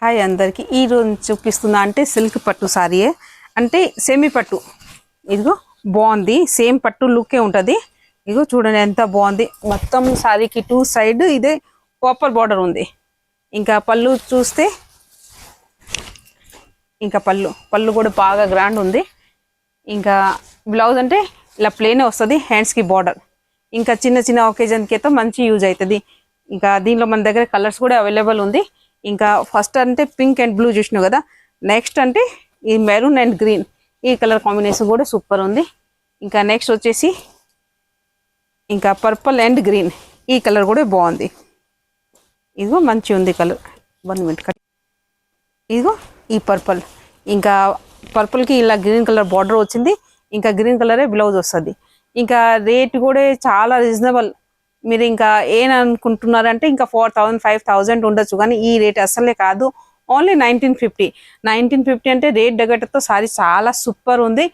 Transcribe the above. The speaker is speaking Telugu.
హాయ్ అందరికి ఈ రోజు చూపిస్తున్నా అంటే సిల్క్ పట్టు సారీయే అంటే సెమీ పట్టు ఇదిగో బాగుంది సేమ్ పట్టు లుక్కే ఉంటుంది ఇదిగో చూడండి ఎంత బాగుంది మొత్తం సారీకి టూ సైడ్ ఇదే కాపర్ బార్డర్ ఉంది ఇంకా పళ్ళు చూస్తే ఇంకా పళ్ళు కూడా బాగా గ్రాండ్ ఉంది ఇంకా బ్లౌజ్ అంటే ఇలా ప్లేనే వస్తుంది హ్యాండ్స్కి బార్డర్ ఇంకా చిన్న చిన్న ఒకేజన్కి అయితే మంచి యూజ్ అవుతుంది ఇంకా దీనిలో మన దగ్గర కలర్స్ కూడా అవైలబుల్ ఉంది ఇంకా ఫస్ట్ అంటే పింక్ అండ్ బ్లూ చూసినావు కదా నెక్స్ట్ అంటే ఈ మెరూన్ అండ్ గ్రీన్ ఈ కలర్ కాంబినేషన్ కూడా సూపర్ ఉంది ఇంకా నెక్స్ట్ వచ్చేసి ఇంకా పర్పుల్ అండ్ గ్రీన్ ఈ కలర్ కూడా బాగుంది ఇదిగో మంచి ఉంది కలర్ 1 మినిట్ ఇదిగో ఈ పర్పుల్ ఇంకా పర్పుల్కి ఇలా గ్రీన్ కలర్ బార్డర్ వచ్చింది ఇంకా గ్రీన్ కలరే బ్లౌజ్ వస్తుంది ఇంకా రేట్ కూడా చాలా రీజనబుల్ మీరు ఇంకా ఏమనుకుంటున్నారంటే ఇంకా 4000 5000 ఉండొచ్చు కానీ ఈ రేట్ అసలే కాదు ఓన్లీ 1950 అంటే రేట్ తగ్గట్టుతో సారీ చాలా సూపర్ ఉంది